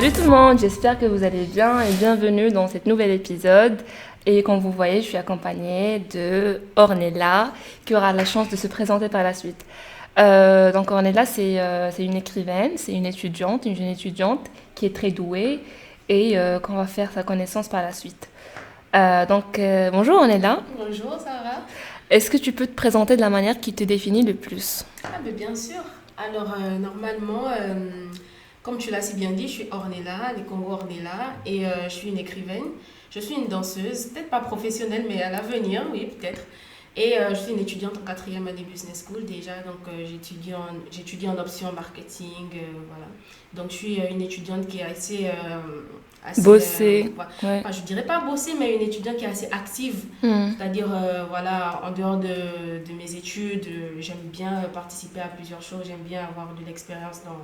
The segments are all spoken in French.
Salut tout le monde, j'espère que vous allez bien et bienvenue dans cet nouvel épisode. Et comme vous voyez, je suis accompagnée de Ornella qui aura la chance de se présenter par la suite. Donc Ornella, c'est une écrivaine, c'est une jeune étudiante qui est très douée et qu'on va faire sa connaissance par la suite. Bonjour Ornella, Bonjour Sarah. est-ce que tu peux te présenter de la manière qui te définit le plus? Mais bien sûr. Alors normalement, comme tu l'as si bien dit, je suis Ornella, les Congo Ornella, et je suis une écrivaine. Je suis une danseuse, peut-être pas professionnelle, mais à l'avenir, oui, peut-être. Et je suis une étudiante en quatrième année Business School déjà, donc j'étudie en option marketing, voilà. Donc je suis une étudiante qui est Bosser, ouais. enfin, je dirais pas bosser, mais une étudiante qui est assez active. Hmm. C'est-à-dire, voilà, en dehors de mes études, j'aime bien participer à plusieurs choses, j'aime bien avoir de l'expérience dans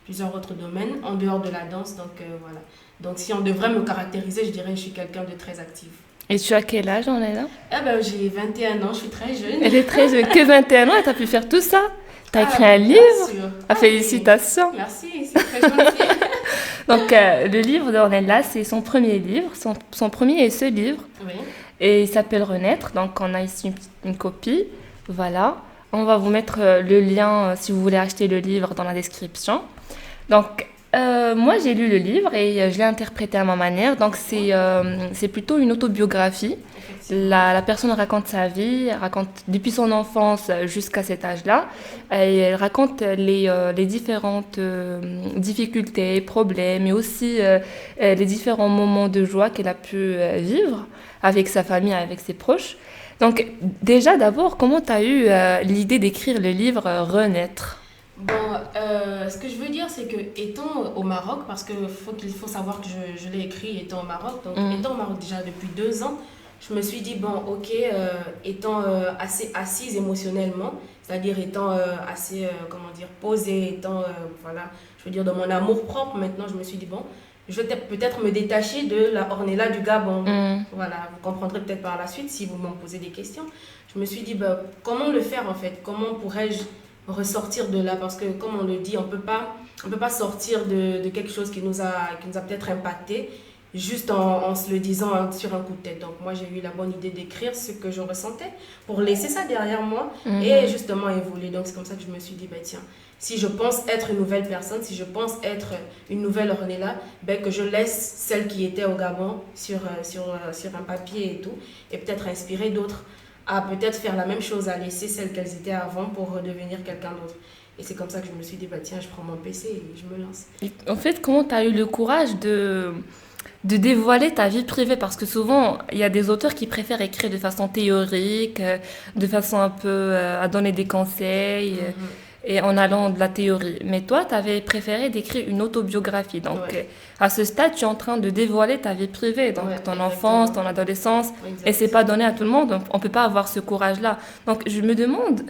plusieurs autres domaines, en dehors de la danse, donc voilà. Donc si on devrait me caractériser, je dirais que je suis quelqu'un de très actif. Et tu as quel âge Ornella? Eh ben, j'ai 21 ans, je suis très jeune. Elle est très jeune, que 21 ans et t'as pu faire tout ça? T'as écrit un Bien livre? sûr. Ah, félicitations! Merci, c'est très gentil. Le livre d'Ornella, c'est son premier livre, son premier et seul livre, Oui. et il s'appelle Renaître. Donc, on a ici une copie. Voilà. On va vous mettre le lien si vous voulez acheter le livre dans la description. Moi, j'ai lu le livre et je l'ai interprété à ma manière. Donc, c'est plutôt une autobiographie. La personne raconte sa vie, raconte depuis son enfance jusqu'à cet âge-là, et elle raconte les différentes difficultés, problèmes, et aussi les différents moments de joie qu'elle a pu vivre avec sa famille, avec ses proches. Donc déjà, d'abord, comment tu as eu l'idée d'écrire le livre Renaître? Bon, ce que je veux dire, c'est que étant au Maroc, parce qu'il faut savoir que je l'ai écrit étant au Maroc, donc étant au Maroc déjà depuis 2 ans, je me suis dit, bon, ok, étant assez assise émotionnellement, c'est-à-dire étant assez, comment dire, posée, étant, voilà, je veux dire, dans mon amour-propre, maintenant, je me suis dit, bon, je vais peut-être me détacher de la Ornella du Gabon. Voilà, vous comprendrez peut-être par la suite si vous m'en posez des questions. Je me suis dit, ben, comment le faire en fait? Comment pourrais-je ressortir de là? Parce que, comme on le dit, on peut pas sortir de quelque chose qui nous a peut-être impacté juste en se le disant sur un coup de tête. Donc moi j'ai eu la bonne idée d'écrire ce que je ressentais pour laisser ça derrière moi et justement évoluer. Donc c'est comme ça que je me suis dit, bah, tiens, si je pense être une nouvelle personne, si je pense être une nouvelle Ornella, ben, que je laisse celle qui était au Gabon sur un papier et tout, et peut-être inspirer d'autres à peut-être faire la même chose, à laisser celles qu'elles étaient avant pour redevenir quelqu'un d'autre. Et c'est comme ça que je me suis dit, bah, tiens, je prends mon PC et je me lance. Et en fait, comment tu as eu le courage de dévoiler ta vie privée? Parce que souvent, il y a des auteurs qui préfèrent écrire de façon théorique, de façon un peu à donner des conseils, et en allant de la théorie. Mais toi, tu avais préféré d'écrire une autobiographie. Donc, Ouais. à ce stade, tu es en train de dévoiler ta vie privée, donc Ouais, ton exactement. enfance, ton adolescence, et c'est Exact. pas donné à tout le monde. On peut pas avoir ce courage-là. Donc, je me demande,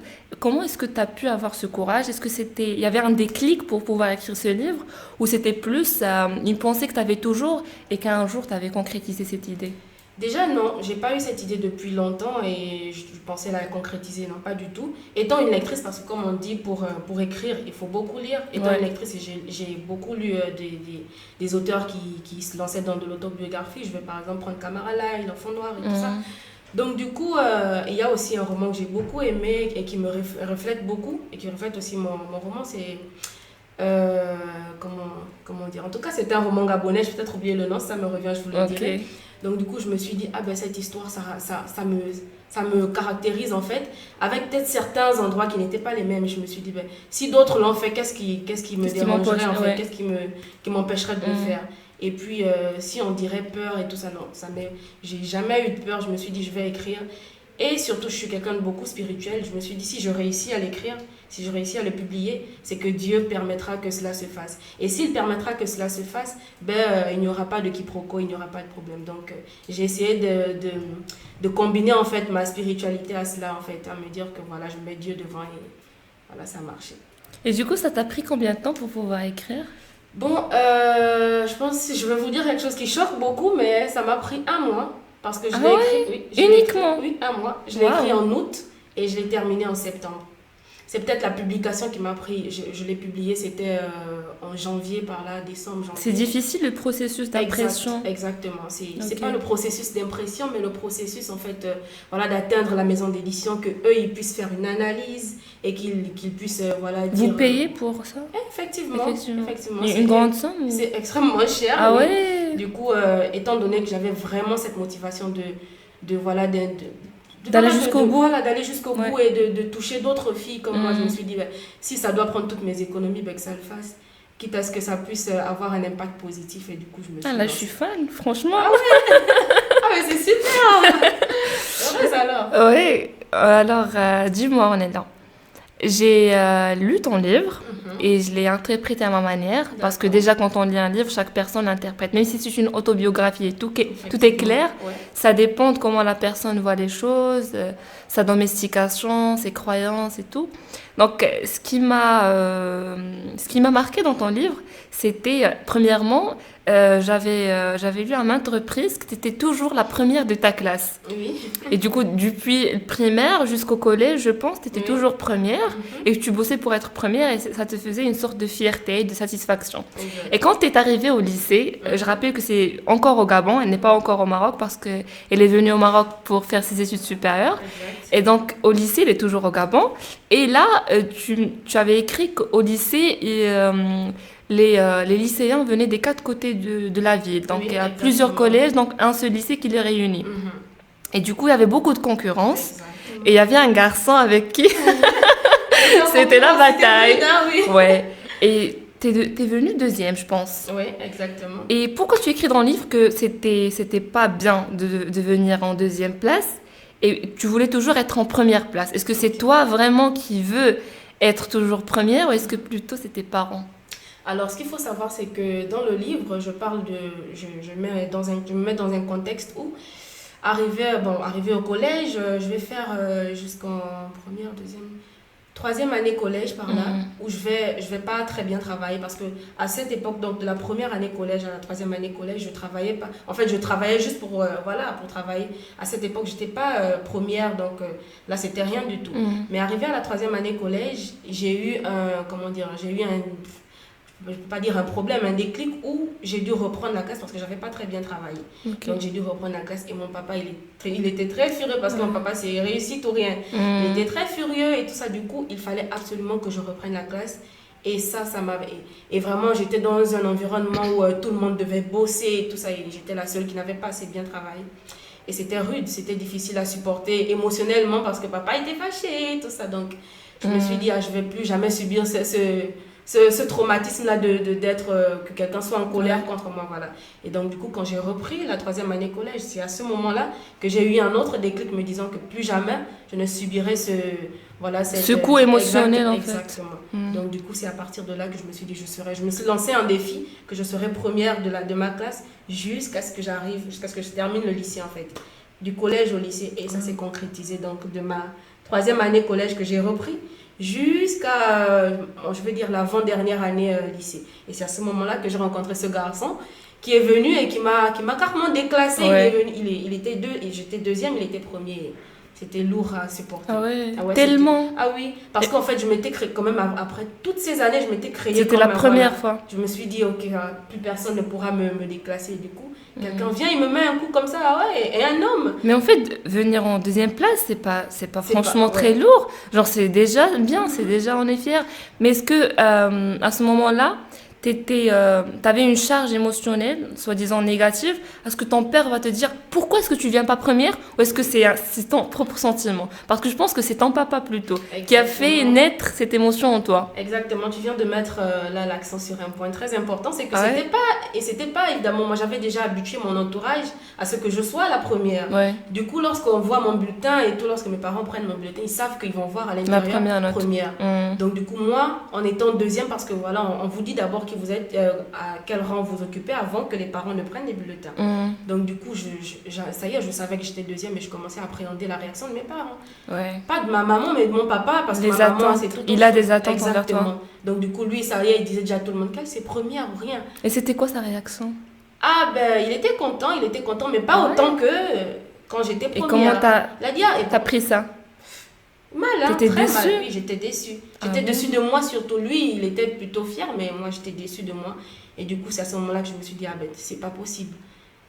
comment est-ce que tu as pu avoir ce courage? Est-ce que il y avait un déclic pour pouvoir écrire ce livre, ou c'était plus une pensée que tu avais toujours et qu'un jour tu avais concrétisé cette idée? Déjà, non, j'ai pas eu cette idée depuis longtemps et je pensais la concrétiser, non, pas du tout. Étant une lectrice, parce que comme on dit, pour écrire, il faut beaucoup lire. Étant Ouais. une lectrice, j'ai beaucoup lu des auteurs qui se lançaient dans de l'autobiographie. Je vais par exemple prendre Camara Lai, L'Enfant Noir et tout ça. Donc du coup, il y a aussi un roman que j'ai beaucoup aimé et qui me reflète beaucoup et qui reflète aussi mon roman, c'est... comment dire? En tout cas, c'était un roman gabonais, je vais peut-être oublier le nom, si ça me revient, je vous le Ok. dirai. Donc du coup, je me suis dit, ah ben cette histoire, ça me caractérise en fait, avec peut-être certains endroits qui n'étaient pas les mêmes. Je me suis dit, ben, si d'autres l'ont fait, qu'est-ce qui me Qu'est-ce qui dérangerait en fait? ouais. Qu'est-ce qui m'empêcherait de le faire? Et puis, si on dirait peur et tout ça, non, j'ai jamais eu de peur. Je me suis dit, je vais écrire. Et surtout, je suis quelqu'un de beaucoup spirituel. Je me suis dit, si je réussis à l'écrire, si je réussis à le publier, c'est que Dieu permettra que cela se fasse. Et s'il permettra que cela se fasse, ben, il n'y aura pas de quiproquo, il n'y aura pas de problème. Donc, j'ai essayé de combiner en fait ma spiritualité à cela, en fait, à me dire que voilà, je mets Dieu devant et voilà, ça a marché. Et du coup, ça t'a pris combien de temps pour pouvoir écrire? Bon, je pense que je vais vous dire quelque chose qui choque beaucoup, mais ça m'a pris 1 mois. Parce que je Ah l'ai ouais? écrit, oui, je l'ai écrit, Uniquement? oui, 1 mois. Je l'ai écrit Waouh! en août et je l'ai terminé en septembre. c'est peut-être la publication qui m'a pris. Je l'ai publié, c'était en janvier, par là, décembre, janvier. C'est difficile le processus d'impression. Exactement. C'est pas le processus d'impression, mais le processus, en fait, voilà, d'atteindre la maison d'édition, que eux ils puissent faire une analyse et qu'ils puissent, voilà, dire... Vous payez pour ça? Effectivement. Une grande somme? C'est extrêmement cher. Ah ouais? Du coup, étant donné que j'avais vraiment cette motivation d'aller jusqu'au bout. Voilà, d'aller jusqu'au bout et de toucher d'autres filles comme moi, je me suis dit, si ça doit prendre toutes mes économies, que ça le fasse. Quitte à ce que ça puisse avoir un impact positif. Et du coup, je me suis là, je suis fan, franchement. Ah ouais. Mais c'est super. Heureuse alors. Oui, alors dis-moi, Ronelda. J'ai lu ton livre et je l'ai interprété à ma manière. Parce que déjà, quand on lit un livre, chaque personne l'interprète. Même si c'est une autobiographie et tout est clair, ça dépend de comment la personne voit les choses, sa domestication, ses croyances et tout. Donc, ce qui m'a marqué dans ton livre, c'était, premièrement, j'avais lu à maintes reprises que tu étais toujours la première de ta classe. Oui. Et du coup, depuis le primaire jusqu'au collège, je pense, tu étais toujours première et que tu bossais pour être première et ça te faisait une sorte de fierté, de satisfaction. Et quand tu es arrivée au lycée, je rappelle que c'est encore au Gabon, elle n'est pas encore au Maroc parce qu'elle est venue au Maroc pour faire ses études supérieures. Exact. Et donc, au lycée, elle est toujours au Gabon. Et là, tu avais écrit qu'au lycée, les lycéens venaient des 4 côtés de la ville. Donc, il y a plusieurs collèges, donc un seul lycée qui les réunit. Et du coup, il y avait beaucoup de concurrence. Exactement. Et il y avait un garçon avec qui c'était la bataille. Ouais. Et t'es venue deuxième, je pense. Oui, exactement. Et pourquoi tu écris dans le livre que c'était pas bien de venir en deuxième place et tu voulais toujours être en première place? Est-ce que c'est toi vraiment qui veux être toujours première ou est-ce que plutôt c'est tes parents? Alors, ce qu'il faut savoir, c'est que dans le livre, je me mets dans un contexte où, arrivé au collège, je vais faire jusqu'en première, deuxième, troisième année collège par là, où je vais pas très bien travailler parce que à cette époque, donc de la première année collège à la troisième année collège, je travaillais pas. En fait, je travaillais juste pour travailler. À cette époque, j'étais pas première, donc là, c'était rien du tout. Mais arrivé à la troisième année collège, j'ai eu je ne peux pas dire un problème, un déclic où j'ai dû reprendre la classe parce que je n'avais pas très bien travaillé. Okay. Donc j'ai dû reprendre la classe et mon papa, il était très furieux parce que mon papa, c'est réussite ou rien. Il était très furieux et tout ça. Du coup, il fallait absolument que je reprenne la classe. Et ça m'avait... Et vraiment, j'étais dans un environnement où tout le monde devait bosser et tout ça. Et j'étais la seule qui n'avait pas assez bien travaillé. Et c'était rude, c'était difficile à supporter émotionnellement parce que papa était fâché et tout ça. Donc je me suis dit, je ne vais plus jamais subir ce traumatisme-là que quelqu'un soit en colère contre moi, voilà. Et donc, du coup, quand j'ai repris la troisième année collège, c'est à ce moment-là que j'ai eu un autre déclic me disant que plus jamais je ne subirai ce coup émotionnel, en fait. Exactement. Donc, du coup, c'est à partir de là que je me suis dit, je me suis lancé un défi, que je serais première de ma classe jusqu'à ce que je termine le lycée, en fait. Du collège au lycée, et ça s'est concrétisé, donc, de ma troisième année collège que j'ai repris jusqu'à, je veux dire, l'avant-dernière année lycée. Et c'est à ce moment-là que j'ai rencontré ce garçon qui est venu et qui m'a carrément déclassée. Ouais. J'étais deuxième, il était premier. C'était lourd à supporter. Ah ouais, tellement. Ah oui, parce qu'en fait, je m'étais créé quand même, après toutes ces années, je m'étais créée. C'était la première fois. Je me suis dit, ok, plus personne ne pourra me déclasser. Du coup, quelqu'un vient, il me met un coup comme ça, et un homme. Mais en fait, venir en deuxième place, c'est pas franchement très lourd. Genre, c'est déjà bien, c'est déjà, on est fiers. Mais est-ce que, à ce moment-là, t'avais une charge émotionnelle, soi-disant négative, est-ce que ton père va te dire pourquoi est-ce que tu viens pas première ou est-ce que c'est ton propre sentiment? Parce que je pense que c'est ton papa plutôt qui a fait naître cette émotion en toi. Exactement, tu viens de mettre là l'accent sur un point très important, c'est que c'était pas évidemment, moi j'avais déjà habitué mon entourage à ce que je sois la première. Ouais. Du coup, lorsqu'on voit mon bulletin et tout, lorsque mes parents prennent mon bulletin, ils savent qu'ils vont voir à l'intérieur la première. Donc du coup, moi, en étant deuxième, parce que voilà, on vous dit d'abord vous êtes à quel rang vous occupez avant que les parents ne prennent les bulletins. Donc du coup, ça y est, je savais que j'étais deuxième et je commençais à appréhender la réaction de mes parents. Ouais. Pas de ma maman, mais de mon papa, parce que ma maman, c'est tout. Il a des attentes envers toi. Donc du coup, lui, ça y est, il disait déjà à tout le monde qu'elle c'est première ou rien. Et c'était quoi sa réaction? Ah ben, il était content, mais pas autant que quand j'étais première. Et comment t'as pris ça? Mal, hein, T'étais très mal, déçue? oui, j'étais déçue. Ah J'étais bon? déçue de moi, surtout lui, il était plutôt fier, mais moi j'étais déçue de moi. Et du coup, c'est à ce moment-là que je me suis dit, ah ben, c'est pas possible.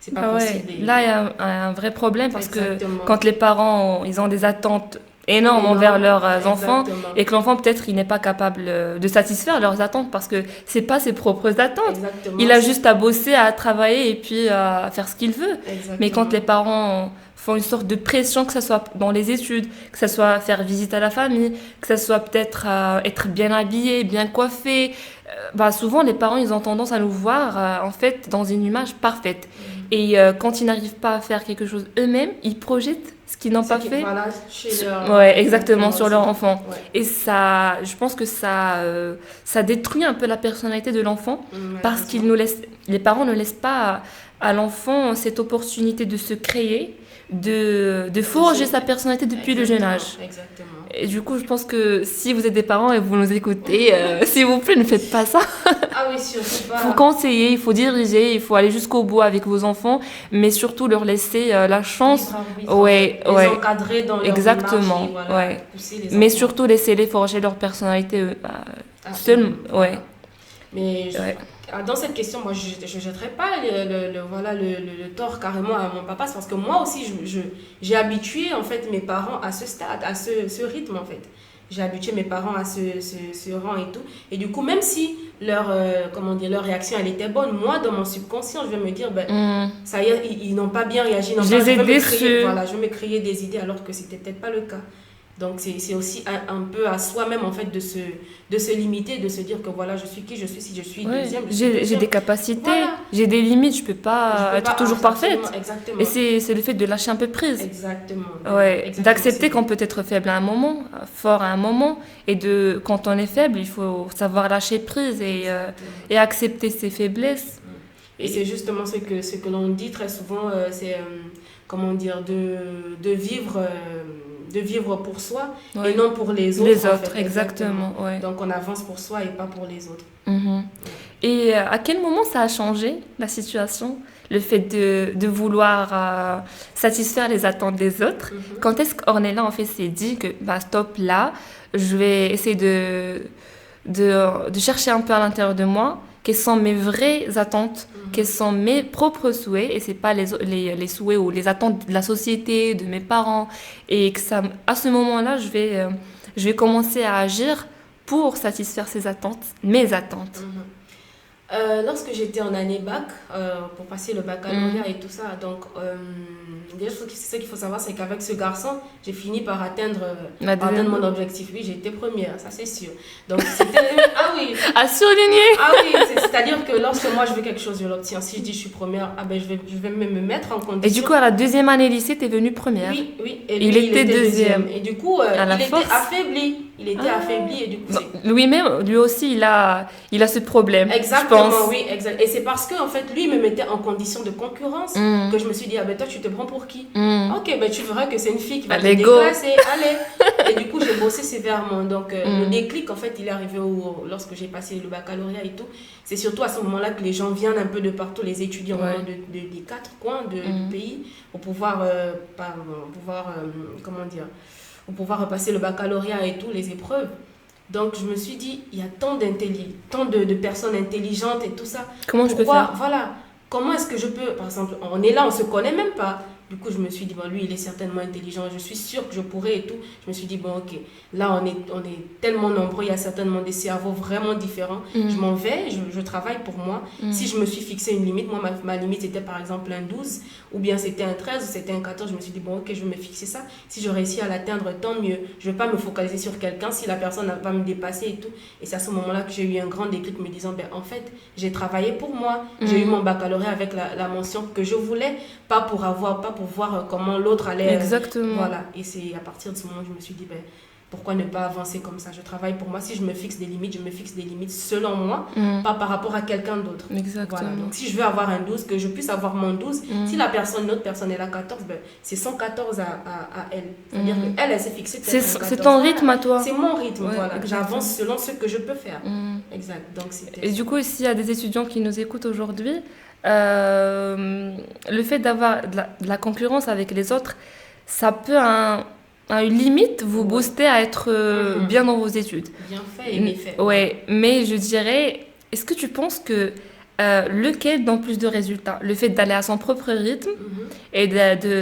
C'est pas Ah ouais, possible. là il y a un vrai problème parce que Exactement. quand les parents ils ont des attentes énormes envers Énorme, leurs enfants exactement. et que l'enfant peut-être il n'est pas capable de satisfaire leurs attentes parce que c'est pas ses propres attentes. Il Exactement, a juste à bosser, à travailler et puis à faire ce qu'il veut. Mais quand exactement. les parents font une sorte de pression, que ce soit dans les études, que ce soit faire visite à la famille, que ce soit peut-être être bien habillé, bien coiffé, bah souvent les parents ils ont tendance à nous voir en fait dans une image parfaite. Et quand ils n'arrivent pas à faire quelque chose eux-mêmes, ils projettent ce qu'ils n'ont Ce pas qui, fait. voilà, chez Ouais, exactement, exactement sur aussi. leur enfant. Ouais. Et ça, je pense que ça détruit un peu la personnalité de l'enfant parce Malheureusement. les parents ne laissent pas à l'enfant cette opportunité de se créer, de forger sa personnalité depuis le jeune âge. Exactement. Et du coup, je pense que si vous êtes des parents et vous nous écoutez, s'il vous plaît, ne faites pas ça. Ah oui, surtout Il faut pas. conseiller, il faut diriger, il faut aller jusqu'au bout avec vos enfants, mais surtout leur laisser la chance. Libre arbitre, en Ouais, fait. Les ouais, encadrer dans leur démarche exactement, et voilà, ouais. pousser les Mais enfants. surtout laisser-les forger leur personnalité seuls, ouais, Voilà. Mais ouais. dans cette question, moi, je ne jetterai pas voilà, le tort carrément à mon papa. C'est parce que moi aussi, j'ai habitué en fait mes parents à ce stade, à ce rythme en fait. J'ai habitué mes parents à ce rang et tout. Et du coup, même si comment dire, leur réaction elle était bonne, moi, dans mon subconscient, je vais me dire, ben, Hmm. ça y est, ils n'ont pas bien réagi. Je les ai déçus. Voilà, je vais me créer des idées alors que c'était peut-être pas le cas. Donc, c'est aussi un peu à soi-même, en fait, de se limiter, de se dire que voilà, je suis qui je suis, si je suis Ouais. deuxième, je suis J'ai deuxième. des capacités, Voilà. j'ai des limites, je peux Je pas peux être pas, toujours parfaite. exactement. Et c'est le fait de lâcher un peu prise. Exactement. Ouais, Exactement, d'accepter c'est qu'on peut être faible à un moment, fort à un moment, et quand on est faible, il faut savoir lâcher prise exactement. et accepter ses faiblesses. Et c'est justement ce que l'on dit très souvent, c'est, comment dire, de vivre pour soi Ouais. et non pour les autres. Les en autres, fait, exactement, ouais. Donc on avance pour soi et pas pour les autres. Mhm. Et à quel moment ça a changé la situation? Le fait de vouloir satisfaire les attentes des autres. Mhm. Quand est-ce qu'Ornella en fait s'est dit que bah stop là, je vais essayer de chercher un peu à l'intérieur de moi quelles sont mes vraies attentes, quels sont mes propres souhaits et c'est pas les souhaits ou les attentes de la société, de mes parents et que ça à ce moment-là, je vais commencer à agir pour satisfaire ces attentes, mes attentes. Mhm. Lorsque j'étais en année bac, pour passer le baccalauréat et tout ça, donc déjà ce qu'il faut savoir, c'est qu'avec ce garçon, j'ai fini par La par deuxième. atteindre mon objectif. Oui, j'ai été première, ça c'est sûr. Donc c'était... Ah oui, À surligner. ah oui, c'est-à-dire que lorsque moi je veux quelque chose, je l'obtiens. Si je dis je suis première, ah ben je vais me mettre en condition. Et du coup, à la deuxième année lycée, t'es venue première. Oui, oui. Et Il lui, était deuxième. Et du coup, À la il était force. affaibli. Il était affaibli et du coup, c'est... Lui-même, lui aussi, il a ce problème, je Exactement, pense. oui, exact. Et c'est parce que en fait, lui il me mettait en condition de concurrence Mm. que je me suis dit, ah ben toi, tu te prends pour qui? Mm. Ok, ben tu verras que c'est une fille qui va te Allez, go. déclasser, allez. Et du coup, j'ai bossé sévèrement. Donc, le déclic, en fait, il est arrivé lorsque j'ai passé le baccalauréat et tout. C'est surtout à ce moment-là que les gens viennent un peu de partout, les étudiants Ouais. vraiment des quatre coins du pays, pour pouvoir, comment dire, pour pouvoir passer le baccalauréat et tout, les épreuves. Donc, je me suis dit, il y a tant de personnes intelligentes et tout ça. Comment je peux faire? Voilà. Comment est-ce que je peux, par exemple, on est là, on se connaît même pas. Du coup, je me suis dit, bon, lui, il est certainement intelligent, je suis sûre que je pourrais et tout. Je me suis dit, bon, ok, là, on est tellement nombreux, il y a certainement des cerveaux vraiment différents. Je m'en vais, je travaille pour moi. Si je me suis fixé une limite, moi, ma limite était par exemple un 12, ou bien c'était un 13, ou c'était un 14. Je me suis dit, bon, ok, je vais me fixer ça. Si je réussis à l'atteindre, tant mieux. Je ne vais pas me focaliser sur quelqu'un si la personne va me dépasser et tout. Et c'est à ce moment-là que j'ai eu un grand déclic me disant, ben, en fait, j'ai travaillé pour moi. J'ai eu mon baccalauréat avec la mention que je voulais, pas pour voir comment l'autre allait. Exactement. Voilà. Et c'est à partir de ce moment que je me suis dit, ben, pourquoi ne pas avancer comme ça? Je travaille pour moi. Si je me fixe des limites, je me fixe des limites selon moi, pas par rapport à quelqu'un d'autre. Exactement. Voilà. Donc, si je veux avoir un 12, que je puisse avoir mon 12. Si une autre personne est la 14, ben, c'est son 14 à elle. C'est-à-dire qu'elle, elle s'est fixée peut-être un 14. C'est ton rythme à toi. C'est mon rythme, Ouais, voilà. exactement. J'avance selon ce que je peux faire. Exact. Donc, c'était... Et du coup, s'il y a des étudiants qui nous écoutent aujourd'hui, le fait d'avoir de la concurrence avec les autres, ça peut à limite vous booster à être bien dans vos études. Bien fait et bien fait. Ouais, mais je dirais, est-ce que tu penses que lequel donne plus de résultats? Le fait d'aller à son propre rythme et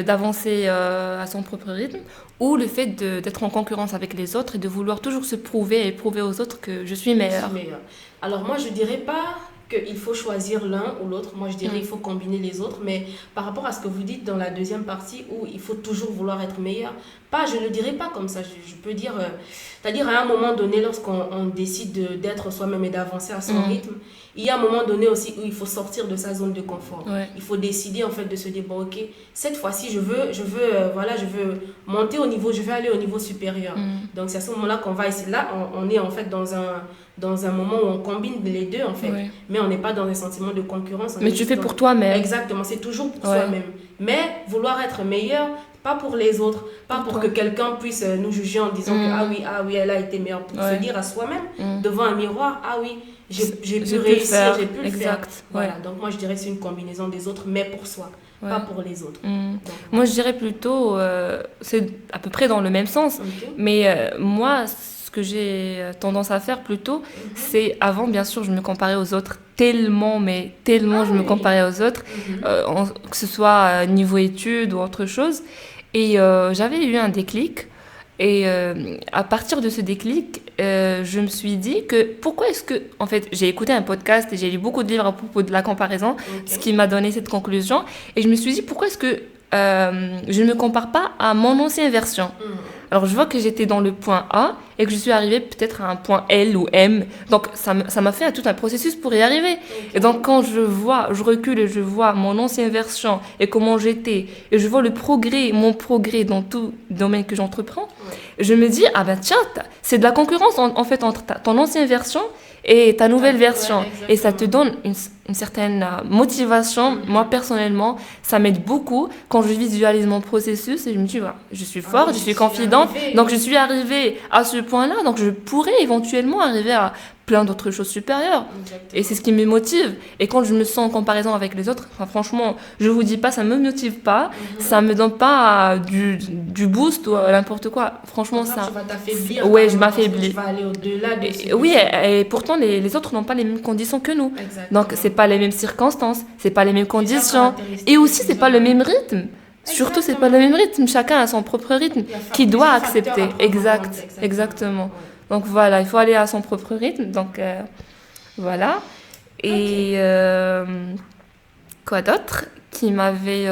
d'avancer à son propre rythme, ou le fait d'être en concurrence avec les autres et de vouloir toujours se prouver et prouver aux autres que je suis meilleure? Alors moi, je dirais pas qu'il faut choisir l'un ou l'autre. Moi, je dirais qu'il faut combiner les autres. Mais par rapport à ce que vous dites dans la deuxième partie, où il faut toujours vouloir être meilleur, je ne dirais pas comme ça. Je peux dire, c'est-à-dire à un moment donné, lorsqu'on décide d'être soi-même et d'avancer à son rythme, il y a un moment donné aussi où il faut sortir de sa zone de confort. Ouais. Il faut décider en fait de se dire, bon ok, cette fois-ci, je veux monter au niveau, je veux aller au niveau supérieur. Donc c'est à ce moment-là qu'on va essayer. Là, on est en fait dans un moment où on combine les deux en fait. Ouais. Mais on n'est pas dans un sentiment de concurrence. Mais tu fais pour toi-même. Exactement, c'est toujours pour soi-même. Mais vouloir être meilleur, pas pour les autres, pas pour que quelqu'un puisse nous juger en disant que ah oui, elle a été meilleure. Pour se dire à soi-même, devant un miroir, ah oui, j'ai pu réussir, j'ai pu le faire. Voilà. Donc moi je dirais que c'est une combinaison des autres, mais pour soi, pas pour les autres. Donc, moi je dirais plutôt, c'est à peu près dans le même sens, mais moi ce que j'ai tendance à faire plutôt, c'est avant bien sûr je me comparais aux autres tellement je me comparais aux autres, que ce soit niveau études ou autre chose, et j'avais eu un déclic. Et à partir de ce déclic, je me suis dit que pourquoi est-ce que... En fait, j'ai écouté un podcast et j'ai lu beaucoup de livres à propos de la comparaison, ce qui m'a donné cette conclusion. Et je me suis dit pourquoi est-ce que je ne me compare pas à mon ancienne version. Alors, je vois que j'étais dans le point A et que je suis arrivée peut-être à un point L ou M. Donc, ça m'a fait tout un processus pour y arriver. Et donc, quand je recule et je vois mon ancienne version et comment j'étais, et je vois mon progrès dans tout domaine que j'entreprends, je me dis, ah ben tiens, c'est de la concurrence en fait entre ton ancienne version et ta nouvelle version. Et ça te donne une certaine motivation. Moi, personnellement, ça m'aide beaucoup quand je visualise mon processus et je me dis, voilà, je suis forte, je suis confidente, donc je suis arrivée à ce point-là, donc je pourrais éventuellement arriver à plein d'autres choses supérieures. Et c'est ce qui me motive. Et quand je me sens en comparaison avec les autres, franchement, je vous dis pas, ça me motive pas, ça me donne pas du boost ou n'importe quoi. Franchement, ça... Tu vas t'affaiblir. Ouais, je m'affaiblis. Tu vas aller au-delà de ce oui, et pourtant, les autres n'ont pas les mêmes conditions que nous. Exactement. Donc, c'est pas les mêmes circonstances, c'est pas les mêmes conditions. Et aussi, c'est pas le même rythme. Surtout, c'est pas le même rythme. Chacun a son propre rythme qui doit accepter. Exactement. Donc voilà, il faut aller à son propre rythme. Donc voilà. Et quoi d'autre qui m'avait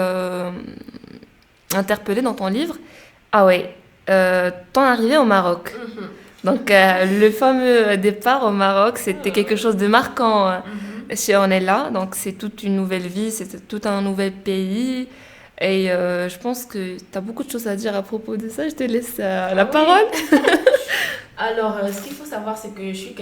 interpellée dans ton livre? Ah ouais, ton arrivée au Maroc. Donc le fameux départ au Maroc, c'était quelque chose de marquant chez Ornella. Donc c'est toute une nouvelle vie, c'est tout un nouvel pays. Et je pense que tu as beaucoup de choses à dire à propos de ça. Je te laisse la parole. Alors, ce qu'il faut savoir, c'est que je suis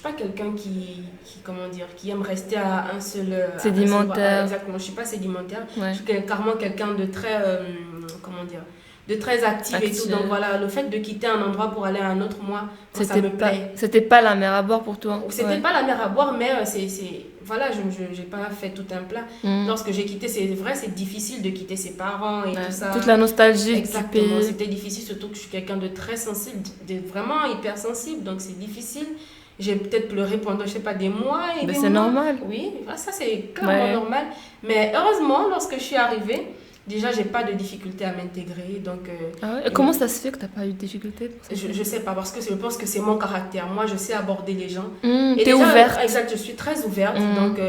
pas quelqu'un qui aime rester à un seul... sédimentaire. Exactement, je suis pas sédimentaire. Ouais. Je suis carrément quelqu'un de très, de très actif et tout. Donc voilà, le fait de quitter un endroit pour aller à un autre, moi ça me plaît. C'était pas la mer à boire pour toi? C'était pas la mer à boire, mais voilà, je n'ai pas fait tout un plat. Lorsque j'ai quitté, c'est vrai, c'est difficile de quitter ses parents et tout ça. Toute la nostalgie Exactement, du pays. C'était difficile, surtout que je suis quelqu'un de très sensible, vraiment hypersensible, donc c'est difficile. J'ai peut-être pleuré pendant, je sais pas, des mois et des mois. C'est normal. Oui, ça c'est clairement normal. Mais heureusement, lorsque je suis arrivée, déjà, j'ai pas de difficulté à m'intégrer. Donc, comment ça se fait que tu n'as pas eu de difficulté? Je sais pas, parce que je pense que c'est mon caractère. Moi, je sais aborder les gens. T'es ouverte. Exact, je suis très ouverte. Donc,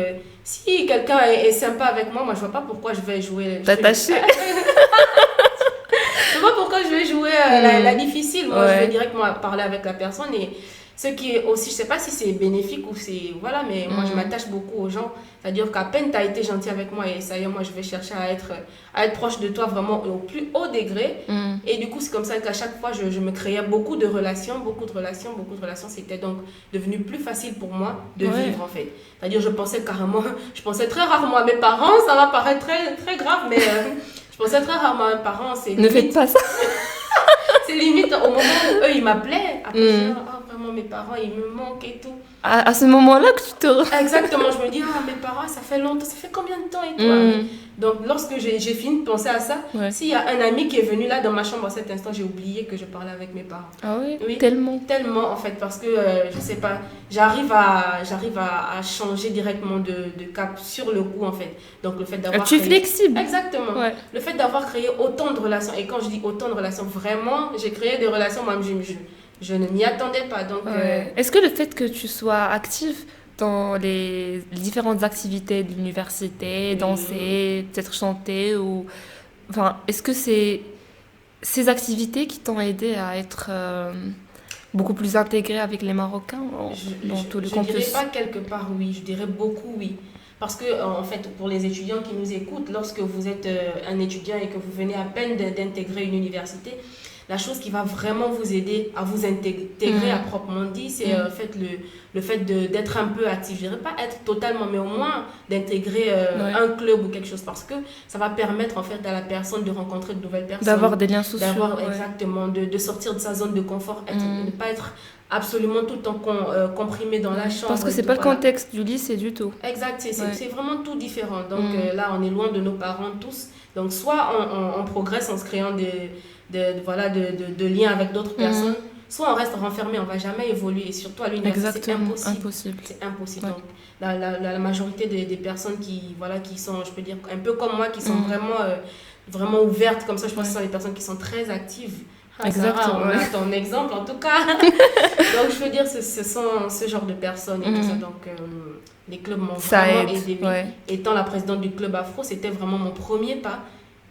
si quelqu'un est sympa avec moi, je vois pas pourquoi je vais jouer... T'attacher. Je vois pas pourquoi je vais jouer la difficile. Moi, je vais directement parler avec la personne. Et ce qui est aussi, je sais pas si c'est bénéfique ou c'est... Voilà, mais moi, je m'attache beaucoup aux gens. C'est-à-dire qu'à peine tu as été gentil avec moi et ça y est, moi, je vais chercher à être proche de toi vraiment au plus haut degré. Et du coup, c'est comme ça qu'à chaque fois, je me créais beaucoup de relations. C'était donc devenu plus facile pour moi de vivre, en fait. C'est-à-dire, je pensais très rarement à mes parents. Ça va paraître très, très grave, mais je pensais très rarement à mes parents. Ne faites pas ça. C'est limite au moment où eux, ils m'appelaient. Après, vraiment mes parents, ils me manquent et tout. À ce moment-là que tu te... Exactement, je me dis, mes parents, ça fait longtemps, ça fait combien de temps et tout. Ah oui. Donc, lorsque j'ai fini de penser à ça, s'il y a un ami qui est venu là dans ma chambre à cet instant, j'ai oublié que je parlais avec mes parents. Ah oui, oui. Tellement. Tellement, en fait, parce que, je sais pas, j'arrive à changer directement de cap sur le coup, en fait. Donc, le fait d'avoir Tu es flexible. Exactement. Ouais. Le fait d'avoir créé autant de relations, et quand je dis autant de relations, vraiment, j'ai créé des relations, moi, je ne m'y attendais pas. Donc, Est-ce que le fait que tu sois active dans les différentes activités de l'université, danser, peut-être chanter, ou... Enfin, est-ce que c'est ces activités qui t'ont aidé à être beaucoup plus intégrée avec les Marocains dans tout le campus? Je dirais pas quelque part oui, je dirais beaucoup oui. Parce que, en fait, pour les étudiants qui nous écoutent, lorsque vous êtes un étudiant et que vous venez à peine d'intégrer une université, la chose qui va vraiment vous aider à vous intégrer à proprement dit, c'est le fait d'être un peu actif. Je ne dirais pas être totalement, mais au moins d'intégrer un club ou quelque chose. Parce que ça va permettre en fait à la personne de rencontrer de nouvelles personnes. D'avoir des liens sociaux. Exactement, de sortir de sa zone de confort, de ne pas être absolument tout le temps comprimé dans la chambre. Parce que c'est pas le contexte du lycée du tout. Exact, c'est vraiment tout différent. Donc là, on est loin de nos parents tous. Donc soit on progresse en se créant de liens avec d'autres personnes, soit on reste renfermé, on ne va jamais évoluer. Et surtout à l'université, c'est impossible. C'est impossible. Ouais. Donc, la majorité des personnes qui sont, je peux dire, un peu comme moi, qui sont vraiment ouvertes, comme ça, je pense que ce sont des personnes qui sont très actives. Exactement. Sarah, on a ton exemple en tout cas. Donc je veux dire, ce sont ce genre de personnes et tout ça. Donc les clubs m'ont vraiment aidé. Étant la présidente du club Afro, c'était vraiment mon premier pas.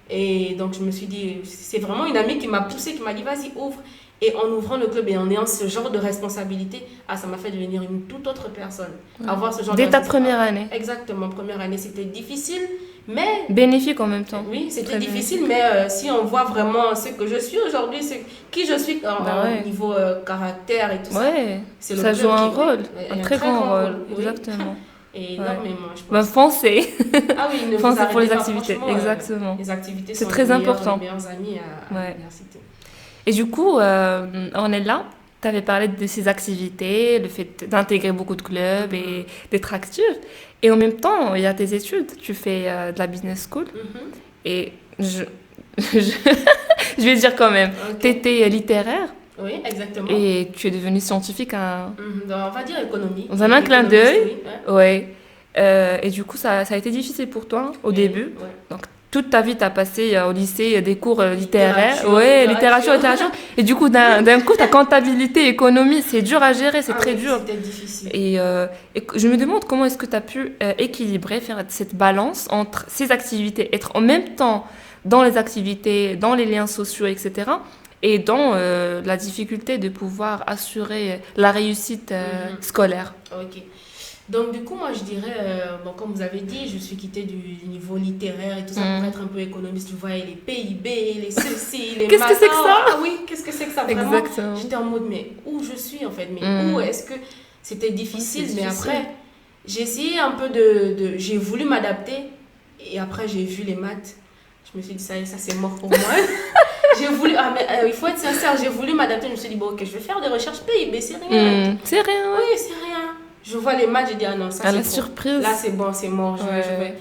Et donc je me suis dit, c'est vraiment une amie qui m'a poussée, qui m'a dit vas-y ouvre. Et en ouvrant le club et en ayant ce genre de responsabilité, ça m'a fait devenir une toute autre personne. Avoir ce genre Dès ta première année. Exactement, première année c'était difficile, mais... bénéfique en même temps. Oui, c'était difficile, mais si on voit vraiment ce que je suis aujourd'hui, qui je suis au niveau caractère et tout ça, c'est le ça club joue un rôle, un très grand rôle. Oui. Exactement. Et énormément, je pense. Foncez. Ah oui, ne foncez vous pour les pas, activités, exactement. Les activités c'est sont très important. Les meilleurs amis à l'université. Et du coup, on est là. Tu avais parlé de ces activités, le fait d'intégrer beaucoup de clubs et d'être active. Et en même temps, il y a tes études. Tu fais de la business school. Et je vais dire quand même, tu étais littéraire. Oui, exactement. Et tu es devenue scientifique. On va dire économie. Dans un clin d'œil. Oui. Et du coup, ça a été difficile pour toi au début. Ouais. Donc, toute ta vie, tu as passé au lycée des cours littéraires. Littérature. Et du coup, d'un coup, ta comptabilité, économie, c'est dur à gérer, c'est très dur. C'était difficile. Et je me demande comment est-ce que tu as pu équilibrer, faire cette balance entre ces activités, être en même temps dans les activités, dans les liens sociaux, etc., et dans la difficulté de pouvoir assurer la réussite scolaire. Ok. Donc, du coup, moi, je dirais, comme vous avez dit, je suis quittée du niveau littéraire et tout ça pour être un peu économiste. Vous voyez, les PIB, les ceci, les Qu'est-ce que c'est que ça? Ah oui, qu'est-ce que c'est que ça vraiment? Exactement. J'étais en mode, mais où je suis en fait? Mais où est-ce que c'était difficile? Mais après, j'ai essayé un peu j'ai voulu m'adapter et après, j'ai vu les maths. Je me suis dit, ça c'est mort pour moi. J'ai voulu, il faut être sincère, j'ai voulu m'adapter. Je me suis dit, bon, ok, je vais faire des recherches PIB, c'est rien. C'est rien, oui, c'est rien. Je vois les maths, j'ai dit, non, ça c'est la surprise. Là, c'est bon, c'est mort, je vais.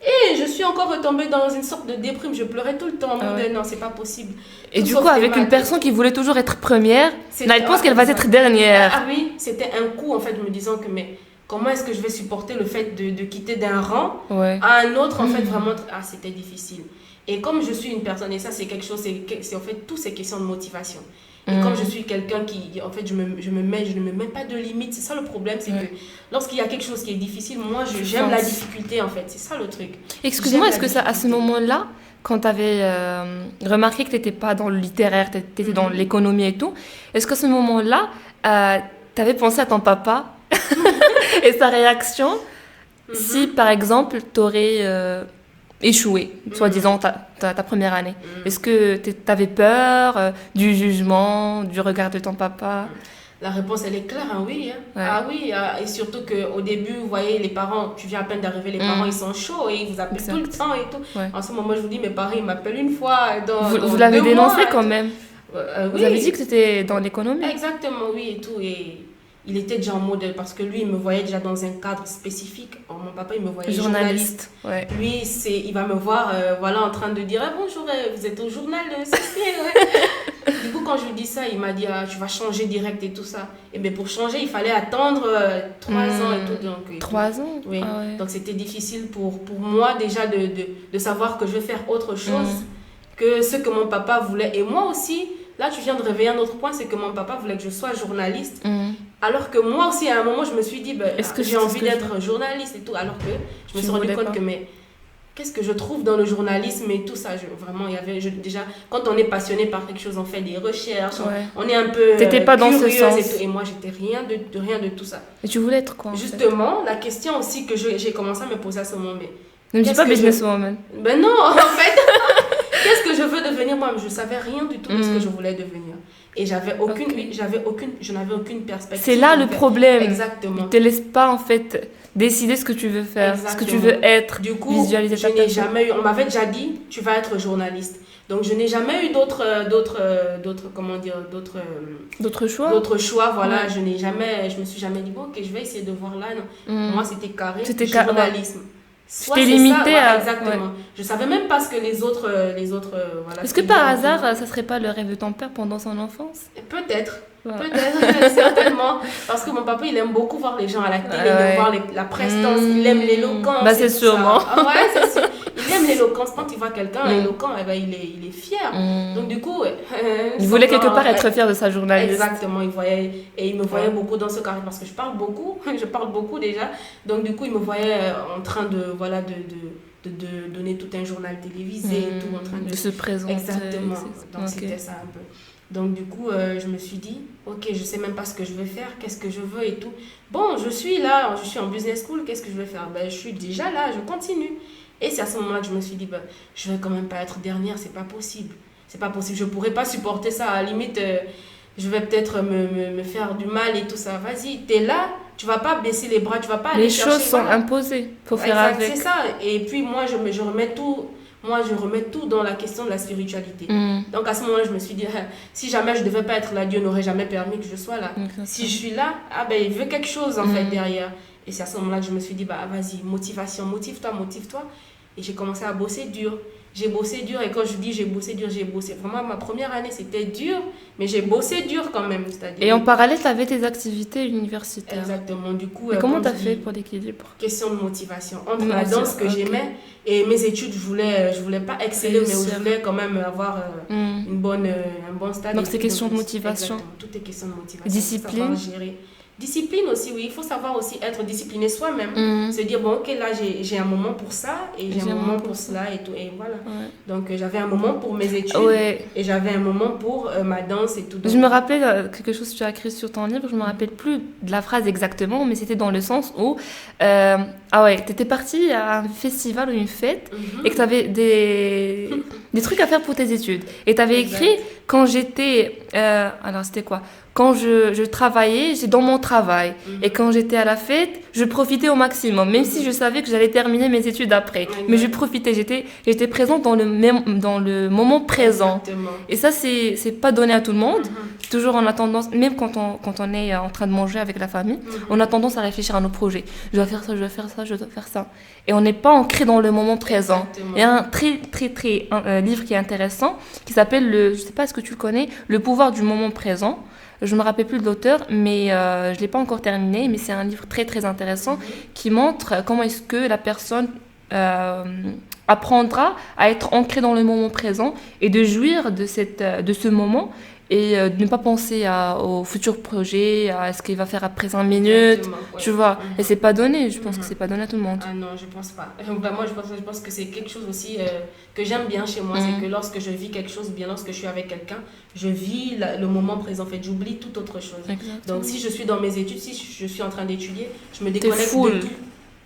Et je suis encore retombée dans une sorte de déprime. Je pleurais tout le temps. Non, c'est pas possible. Et du coup, avec une personne qui voulait toujours être première, elle pense qu'elle va être dernière. Ah oui, c'était un coup, en fait, me disant que, mais comment est-ce que je vais supporter le fait de quitter d'un rang à un autre, en fait, vraiment, c'était difficile. Et comme je suis une personne, et ça, c'est quelque chose, c'est en fait, tout ces questions de motivation. Et comme je suis quelqu'un qui, en fait, je ne me mets pas de limites. C'est ça le problème, c'est que lorsqu'il y a quelque chose qui est difficile, moi, j'aime la difficulté, en fait. C'est ça le truc. Excuse-moi, est-ce que ça, à ce moment-là, quand tu avais remarqué que tu n'étais pas dans le littéraire, tu étais dans l'économie et tout, est-ce qu'à ce moment-là, tu avais pensé à ton papa et sa réaction si, par exemple, tu aurais... échoué, soi-disant ta première année. Est-ce que tu avais peur du jugement, du regard de ton papa? La réponse, elle est claire, oui. Ah oui, et surtout qu'au début, vous voyez, les parents, tu viens à peine d'arriver, les parents, ils sont chauds et ils vous appellent tout le temps et tout. En ce moment, je vous dis, mes parents, ils m'appellent une fois vous l'avez dénoncé quand même? Vous avez dit que c'était dans l'économie. Exactement, oui, et tout. Et il était déjà en mode, parce que lui, il me voyait déjà dans un cadre spécifique. Or, mon papa, il me voyait journaliste. Ouais. Lui, il va me voir voilà, en train de dire ah, bonjour, vous êtes au journal, ouais. Du coup, quand je lui dis ça, il m'a dit tu vas changer direct et tout ça. Et bien, pour changer, il fallait attendre 3 ans et tout. Donc, 3 ans. Oui. Ah ouais. Donc, c'était difficile pour moi déjà de savoir que je vais faire autre chose que ce que mon papa voulait. Et moi aussi, là, tu viens de réveiller un autre point, c'est que mon papa voulait que je sois journaliste. Alors que moi aussi, à un moment, je me suis dit, est-ce que j'ai envie d'être journaliste et tout. Alors que je me suis rendu compte que, mais qu'est-ce que je trouve dans le journalisme et tout ça. Vraiment, il y avait déjà, quand on est passionné par quelque chose, on fait des recherches, on est un peu t'étais pas dans ce sens. Et moi, j'étais rien de tout ça. Et tu voulais être quoi Justement, la question aussi que j'ai commencé à me poser à ce moment, mais ne me dis pas businesswoman. Ben non, en fait. Qu'est-ce que je veux devenir moi? Je ne savais rien du tout de ce que je voulais devenir. Et je n'avais aucune perspective. C'est là le problème. Exactement. Ne te laisse pas en fait décider ce que tu veux faire, ce que tu veux être. Du coup, on m'avait déjà dit, tu vas être journaliste. Donc, je n'ai jamais eu d'autres choix, voilà. Je me suis jamais dit, bon, ok, je vais essayer de voir là. Non. Moi, c'était carré, journalisme. T'es limité à... Exactement. Ouais. Je savais même pas ce que les autres voilà. Est-ce que par hasard, ça serait pas le rêve de ton père pendant son enfance? Peut-être. Peut-être, certainement. Parce que mon papa, il aime beaucoup voir les gens à la télé, il aime voir la prestance, il aime l'éloquence. Bah, c'est sûrement. Ouais, c'est sûr. Il aime l'éloquence. Quand il voit quelqu'un éloquent, il est fier. Donc, du coup... il voulait quelque part être fier de sa journaliste. Exactement. Il me voyait beaucoup dans ce carré parce que je parle beaucoup déjà. Donc, du coup, il me voyait en train de donner tout un journal télévisé et tout, en train de se présenter. Exactement. Donc, c'était ça un peu. Donc, du coup, je me suis dit, ok, je sais même pas ce que je veux faire, qu'est-ce que je veux et tout. Bon, je suis là, je suis en business school, qu'est-ce que je vais faire? Je suis déjà là, je continue. Et c'est à ce moment-là que je me suis dit, je vais quand même pas être dernière, c'est pas possible. C'est pas possible, je pourrais pas supporter ça. À la limite, je vais peut-être me faire du mal et tout ça. Vas-y, t'es là, tu vas pas baisser les bras, tu vas pas aller chercher. Les choses sont imposées, faut faire avec. C'est ça. Et puis moi, je remets tout dans la question de la spiritualité. Donc à ce moment-là, je me suis dit, si jamais je ne devais pas être là, Dieu n'aurait jamais permis que je sois là. Si je suis là, il veut quelque chose en fait derrière. Et c'est à ce moment-là que je me suis dit, vas-y, motivation, motive-toi. Et j'ai commencé à bosser dur. J'ai bossé dur, et quand je dis j'ai bossé dur, j'ai bossé. Vraiment, ma première année, c'était dur, mais j'ai bossé dur quand même. Et en parallèle, tu avais tes activités universitaires. Exactement. Du coup, comment tu as fait pour l'équilibre? Question de motivation. Entre la danse que j'aimais et mes études, je voulais pas exceller, mais je voulais quand même avoir un bon stade. Donc, c'est question de motivation. Exactement. Tout est question de motivation. Discipline. Discipline aussi, oui. Il faut savoir aussi être discipliné soi-même. Se dire, bon, ok, là, j'ai un moment pour ça et j'ai un moment pour cela et tout. Et voilà. Ouais. Donc, j'avais un moment pour mes études et j'avais un moment pour ma danse et tout. Donc, je me rappelle quelque chose que tu as écrit sur ton livre. Je me rappelle plus de la phrase exactement, mais c'était dans le sens où tu étais partie à un festival ou une fête et que tu avais des trucs à faire pour tes études. Et tu avais écrit quand j'étais... alors, c'était quoi? Quand je travaillais, j'étais dans mon travail. Et quand j'étais à la fête, je profitais au maximum, même si je savais que j'allais terminer mes études après. Mais je profitais, j'étais présente dans le moment présent. Exactement. Et ça, c'est pas donné à tout le monde. Toujours on a tendance, même quand on est en train de manger avec la famille, on a tendance à réfléchir à nos projets. Je dois faire ça, je dois faire ça, je dois faire ça. Et on n'est pas ancré dans le moment présent. Exactement. Il y a un très livre qui est intéressant, qui s'appelle, je sais pas, est-ce que tu le connais, Le pouvoir du moment présent. Je ne me rappelle plus de l'auteur, mais je ne l'ai pas encore terminé, mais c'est un livre très très intéressant qui montre comment est-ce que la personne apprendra à être ancrée dans le moment présent et de jouir de ce moment et de ne pas penser au futur projet, à ce qu'il va faire après 5 minutes, tu vois. Et c'est pas donné, je pense que c'est pas donné à tout le monde. Ah non, je pense pas. Moi, je pense que c'est quelque chose aussi que j'aime bien chez moi, c'est que lorsque je vis quelque chose, bien lorsque je suis avec quelqu'un, je vis le moment présent, en fait, j'oublie toute autre chose. Exactement. Donc si je suis dans mes études, si je suis en train d'étudier, je me déconnecte de tout.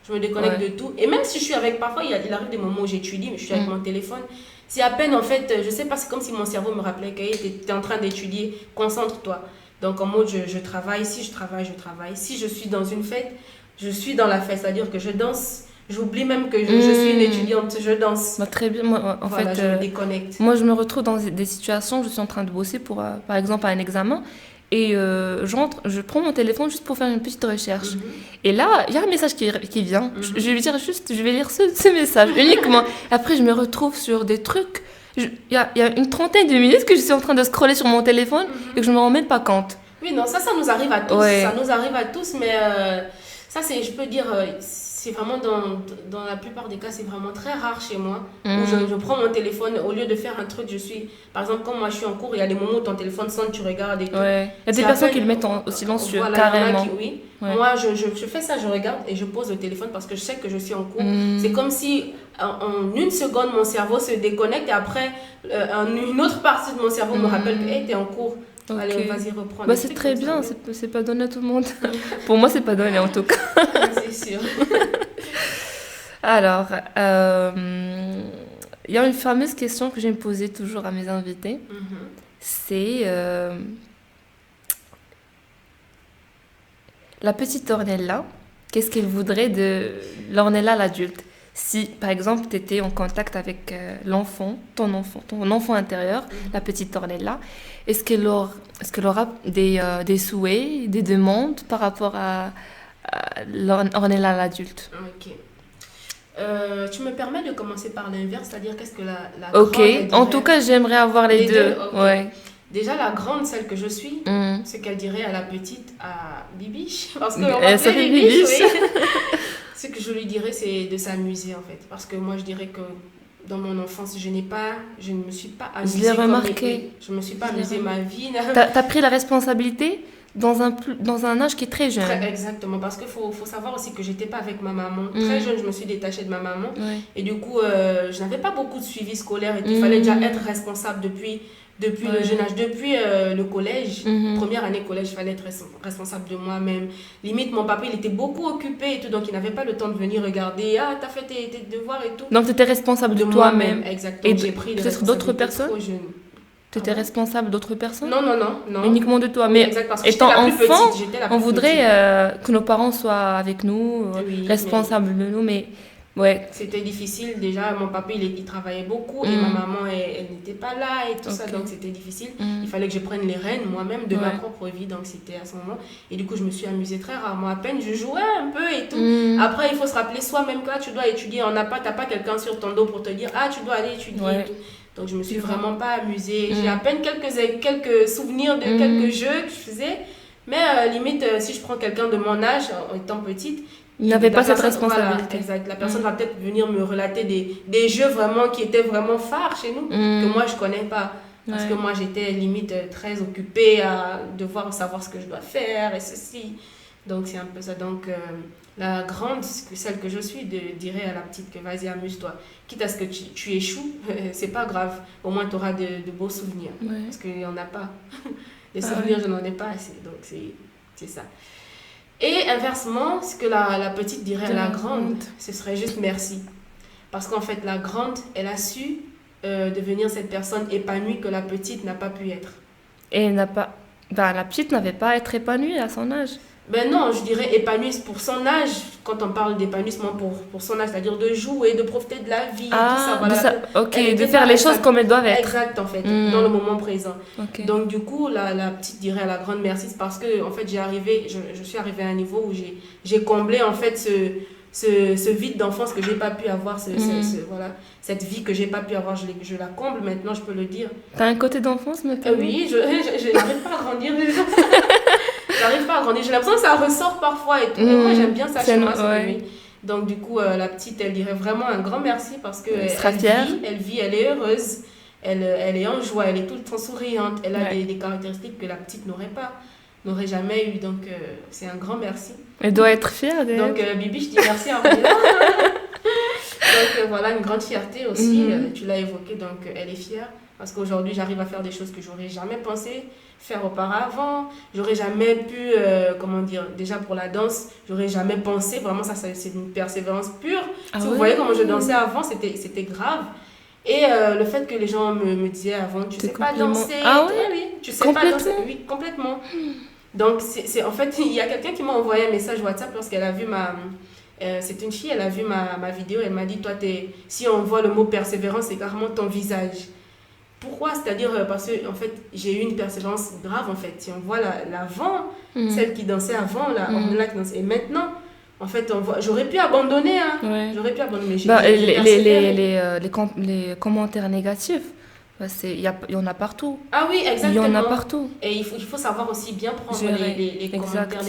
Je me déconnecte de tout. Et même si je suis avec, parfois, il arrive des moments où j'étudie, mais je suis avec mon téléphone. C'est à peine, en fait, je sais pas, c'est comme si mon cerveau me rappelait que tu es en train d'étudier, concentre-toi. Donc, en mode, je travaille. Si je travaille. Si je suis dans une fête, je suis dans la fête. C'est-à-dire que je danse, J'oublie même que je suis une étudiante, je danse. Bah, très bien. Moi, en Voilà, fait, je me déconnecte. moi, je me retrouve dans des situations où je suis en train de bosser pour, par exemple, un examen. Et j'entre, je prends mon téléphone juste pour faire une petite recherche. Mhm. Et là, il y a un message qui vient. Je vais dire juste, je vais lire ce message Mhm. uniquement. Après, je me retrouve sur des trucs. Il y a une trentaine de minutes que je suis en train de scroller sur mon téléphone et que je me rends même pas compte. Oui, non, ça nous arrive à tous. Ouais. Ça nous arrive à tous, mais ça, c'est, je peux dire, c'est vraiment dans la plupart des cas, c'est vraiment très rare chez moi. Où je prends mon téléphone, au lieu de faire un truc, par exemple, quand moi je suis en cours, il y a des moments où ton téléphone sonne, tu regardes et tout. Ouais. Il y a des C'est à personnes peine- qui le mettent au silencieux, Voilà, il y en a carrément. qui, oui. Ouais. Moi, je fais ça, je regarde et je pose le téléphone parce que je sais que je suis en cours. C'est comme si en une seconde, mon cerveau se déconnecte et après, une autre partie de mon cerveau me rappelle que hey, t'es en cours. Ok. Allez, vas-y, reprends. Bah, Des c'est trucs très comme ça, bien, oui. c'est pas donné à tout le monde. Pour moi, c'est pas donné en tout cas. C'est sûr. Alors, il y a une fameuse question que j'aime poser toujours à mes invités. Mhm. C'est la petite Ornella, qu'est-ce qu'elle voudrait de l'Ornella l'adulte? Si, par exemple, tu étais en contact avec ton enfant intérieur, la petite Ornella, est-ce qu'elle aura des souhaits, des demandes par rapport à l'Ornella l'adulte? Ok. Tu me permets de commencer par l'inverse, c'est-à-dire qu'est-ce que la Ok, grande elle en dirait. tout cas, j'aimerais avoir les Les deux. deux, ok. Ouais. Déjà, la grande, celle que je suis, Mm. ce qu'elle dirait à la petite, à Bibiche, parce qu'on Ça fait m'appelait Bibiche. oui. Ce que je lui dirais, c'est de s'amuser en fait. Parce que moi, je dirais que dans mon enfance, je ne me suis pas amusée. Je l'ai comme remarqué. les- Je me suis pas Je l'ai amusée ma vie. T'as pris la responsabilité dans un âge qui est très jeune. Exactement, parce qu'il faut savoir aussi que j'étais pas avec ma maman. Très jeune, je me suis détachée de ma maman. Ouais. Et du coup, je n'avais pas beaucoup de suivi scolaire. Et il Mhm. fallait déjà être responsable depuis Ouais. le jeune âge, depuis le collège. Mhm. Première année collège, il fallait être responsable de moi-même. Limite, mon papa, il était beaucoup occupé et tout, donc il n'avait pas le temps de venir regarder. Ah, t'as fait tes devoirs et tout. Donc, tu étais responsable de toi-même. Exactement. Et J'ai pris des peut-être d'autres responsabilités personnes? trop jeunes. Tu étais responsable d'autres personnes? Non, non, non, non. Uniquement de toi. Oui, Mais exact, parce que étant j'étais la plus enfant, petite. J'étais la on plus voudrait petite. que nos parents soient avec nous, Oui, responsables de nous, mais ouais. C'était difficile déjà, mon papa il travaillait beaucoup et ma maman elle n'était pas là et tout ça, Ok. donc c'était difficile. Mm. Il fallait que je prenne les rênes moi-même de ma Ouais. propre vie, donc c'était à ce moment. Et du coup je me suis amusée très rarement, à peine je jouais un peu et tout. Mm. Après il faut se rappeler soi-même que là, tu dois étudier, t'as pas quelqu'un sur ton dos pour te dire ah tu dois aller étudier Ouais. et tout. Donc je me suis Je vois. vraiment pas amusée, Mm. j'ai à peine quelques souvenirs de quelques jeux que je faisais. Mais limite, si je prends quelqu'un de mon âge, en étant petite, Il n'avait la pas cette personne- voilà, responsabilité. exact. La personne va peut-être venir me relater des jeux vraiment qui étaient vraiment phares chez nous, que moi je connais pas. Parce Ouais. que moi j'étais limite très occupée à devoir savoir ce que je dois faire et ceci. Donc c'est un peu ça. Donc la grande, celle que je suis, dirait à la petite que vas-y amuse-toi. Quitte à ce que tu échoues, c'est pas grave. Au moins tu auras de beaux souvenirs. Ouais. Parce qu'il n'y en a pas. Les Ah souvenirs, je n'en ai pas assez. Donc c'est ça. Et inversement, ce que la petite dirait à la grande, ce serait juste merci. Parce qu'en fait, la grande, elle a su devenir cette personne épanouie que la petite n'a pas pu être. Et elle n'a pas. Ben, la petite n'avait pas à être épanouie à son âge. Ben non, je dirais épanouie pour son âge. Quand on parle d'épanouissement pour son âge, c'est-à-dire de jouer, de profiter de la vie, tout ça. Voilà. Ok, Elle de était faire pas les ça. choses comme elles doivent être. Exact, en fait, Mm. dans le moment présent. Ok. Donc du coup, la petite dirait à la grande merci, c'est parce que en fait, je suis arrivée à un niveau où j'ai comblé en fait ce vide d'enfance que j'ai pas pu avoir, voilà, cette vie que j'ai pas pu avoir, je la comble maintenant, je peux le dire. T'as un côté d'enfance, me Oui, je n'arrive pas à grandir. J'arrive pas à grandir. J'ai l'impression que ça ressort parfois et tout. Et moi, j'aime bien ça chez moi. Ouais. Oui. Donc du coup, la petite, elle dirait vraiment un grand merci parce que Elle sera fière. elle est heureuse. Elle est en joie, elle est tout le temps souriante. Elle a Ouais. des caractéristiques que la petite n'aurait jamais eu. Donc, c'est un grand merci. Elle doit être fière d'elle. Donc, Bibi, je dis merci à Ornella. Donc, voilà, une grande fierté aussi. Tu l'as évoqué, donc elle est fière. Parce qu'aujourd'hui, j'arrive à faire des choses que j'aurais jamais pensé faire auparavant. J'aurais jamais pu, comment dire, déjà pour la danse, j'aurais jamais pensé. Vraiment, ça c'est une persévérance pure. Ah Si ouais. vous voyez comment je dansais avant, c'était grave. Et le fait que les gens me disaient avant, tu sais pas compliment. danser. Ah ouais? Oui, tu sais pas danser. Oui, complètement. Donc, en fait, il y a quelqu'un qui m'a envoyé un message WhatsApp lorsqu'elle a vu C'est une fille, elle a vu ma vidéo, elle m'a dit, toi, si on voit le mot persévérance, c'est carrément ton visage. Pourquoi? C'est-à-dire parce que en fait, j'ai eu une persévérance grave en fait. Si on voit l'avant, celle qui dansait avant, là qui dansait. Et maintenant, en fait, on voit, j'aurais pu abandonner, hein. Ouais. J'aurais pu abandonner, mais les commentaires négatifs, il y en a partout. Ah oui, exactement. Il y en a partout. Et il faut savoir aussi bien prendre les commentaires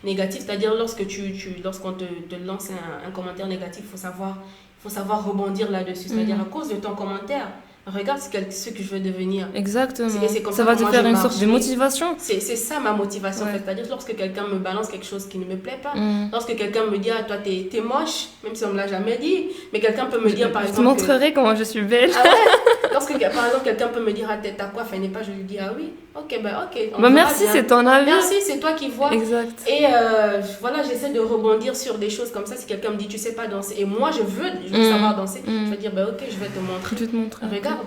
négatifs. C'est-à-dire lorsqu'on te lance un commentaire négatif, il faut savoir rebondir là-dessus. C'est-à-dire à cause de ton commentaire, regarde ce que je veux devenir. Exactement. C'est comme ça va te faire une sorte de motivation. C'est ça ma motivation. En fait. C'est-à-dire lorsque quelqu'un me balance quelque chose qui ne me plaît pas, lorsque quelqu'un me dit, ah, toi, t'es moche, même si on ne me l'a jamais dit, mais quelqu'un peut me dire, par exemple... Je te montrerai comment je suis belle. Ah ouais. Lorsque, par exemple, quelqu'un peut me dire, ah, t'as quoi, n'est pas, je lui dis, ah oui, ok. Merci, c'est ton avis. Merci, c'est toi qui vois. Exact. Et voilà, j'essaie de rebondir sur des choses comme ça. Si quelqu'un me dit, tu sais pas danser, et moi, je veux savoir danser, je vais dire, ok, je vais te montrer. Je vais te montrer. Regarde,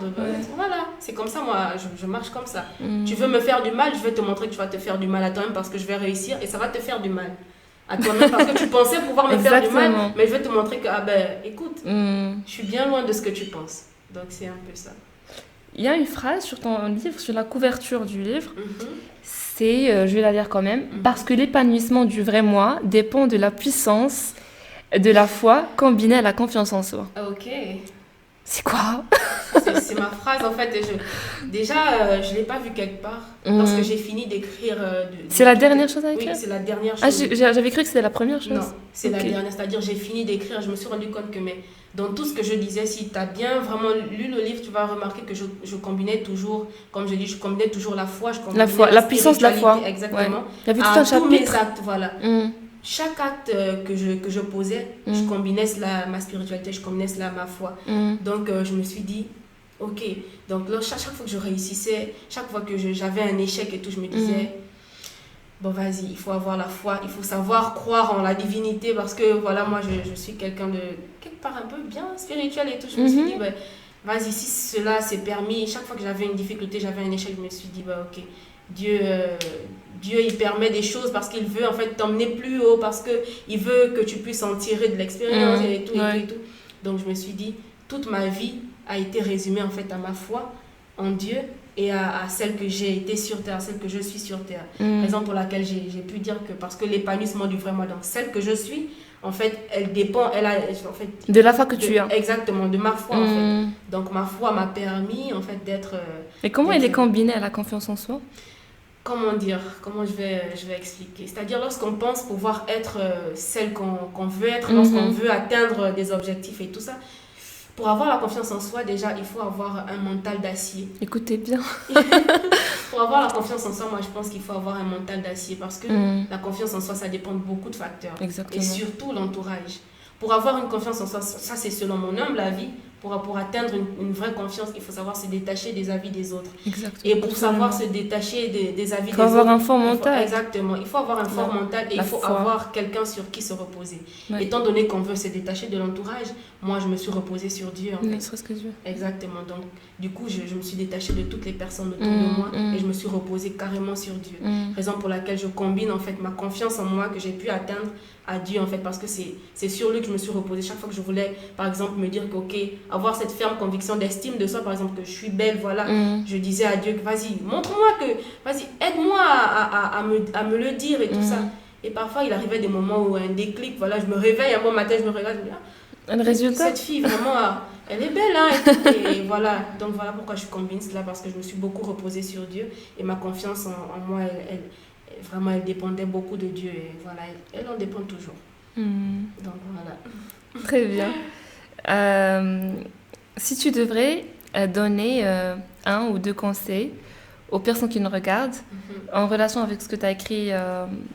voilà, c'est comme ça, moi, je marche comme ça. Tu veux me faire du mal, je vais te montrer que tu vas te faire du mal à toi-même parce que je vais réussir et ça va te faire du mal. À toi-même parce que tu pensais pouvoir me faire du mal, mais je vais te montrer que, écoute, je suis bien loin de ce que tu penses. Donc, c'est un peu ça. Il y a une phrase sur ton livre, sur la couverture du livre, c'est, je vais la lire quand même, parce que l'épanouissement du vrai moi dépend de la puissance de la foi combinée à la confiance en soi. Ok. C'est quoi? C'est ma phrase en fait. Déjà, je ne l'ai pas vue quelque part. Lorsque j'ai fini d'écrire. C'est la dernière chose à écrire? Oui, c'est la dernière chose. Ah, j'avais cru que c'était la première chose. Non, c'est la dernière. C'est-à-dire, j'ai fini d'écrire. Je me suis rendu compte que dans tout ce que je disais, si tu as bien vraiment lu le livre, tu vas remarquer que je combinais toujours, comme je dis, je combinais toujours la foi. La puissance de la foi. Exactement. Ouais. Il y avait tout un chapitre. Tous mes actes, voilà. Chaque acte que je posais, je combinais cela ma spiritualité, je combinais cela ma foi. Donc, je me suis dit, ok. Donc, là, chaque fois que je réussissais, chaque fois que j'avais un échec et tout, je me disais, bon, vas-y, il faut avoir la foi, il faut savoir croire en la divinité parce que, voilà, moi, je suis quelqu'un de, quelque part, un peu bien spirituel et tout. Je me suis dit, vas-y, si cela s'est permis, chaque fois que j'avais une difficulté, j'avais un échec, je me suis dit, ok, Dieu, il permet des choses parce qu'il veut en fait t'emmener plus haut, parce qu'il veut que tu puisses en tirer de l'expérience et tout. Donc je me suis dit, toute ma vie a été résumée en fait à ma foi en Dieu et à celle que j'ai été sur terre, celle que je suis sur terre. Raison pour laquelle j'ai pu dire que parce que l'épanouissement du vrai moi dans celle que je suis, en fait, elle dépend, en fait... De la foi que tu as. Exactement, de ma foi en fait. Donc ma foi m'a permis en fait d'être... Et comment elle est combinée à la confiance en soi? Comment dire, comment je vais expliquer. C'est-à-dire lorsqu'on pense pouvoir être celle qu'on veut être, lorsqu'on veut atteindre des objectifs et tout ça, pour avoir la confiance en soi, déjà, il faut avoir un mental d'acier. Écoutez bien. Pour avoir la confiance en soi, moi, je pense qu'il faut avoir un mental d'acier parce que la confiance en soi, ça dépend de beaucoup de facteurs. Exactement. Et surtout l'entourage. Pour avoir une confiance en soi, ça c'est selon mon humble avis, pour atteindre une vraie confiance, il faut savoir se détacher des avis des autres. Exactement. Et pour savoir se détacher des avis des autres... Il faut avoir un fort mental. Exactement. Il faut avoir un fort mental et il faut avoir quelqu'un sur qui se reposer. Ouais. Étant donné qu'on veut se détacher de l'entourage, moi je me suis reposée sur Dieu. En fait. Ne serait-ce que Dieu. Exactement. Donc du coup, je me suis détachée de toutes les personnes autour de moi et je me suis reposée carrément sur Dieu. Raison pour laquelle je combine en fait ma confiance en moi que j'ai pu atteindre à Dieu en fait, parce que c'est sur lui que je me suis reposée. Chaque fois que je voulais par exemple me dire que ok, avoir cette ferme conviction d'estime de soi, par exemple que je suis belle, voilà, je disais à Dieu que vas-y, montre-moi vas-y, aide-moi à me le dire et tout ça. Et parfois il arrivait des moments où un déclic, voilà, je me réveille un bon matin, je me regarde, je me dis, un résultat. Cette fille vraiment, elle est belle, hein, et voilà. Donc voilà pourquoi je combine cela, parce que je me suis beaucoup reposée sur Dieu et ma confiance en moi, vraiment, elle dépendait beaucoup de Dieu et voilà, elle en dépend toujours. Donc voilà. Très bien. Si tu devrais donner un ou deux conseils aux personnes qui nous regardent en relation avec ce que tu as écrit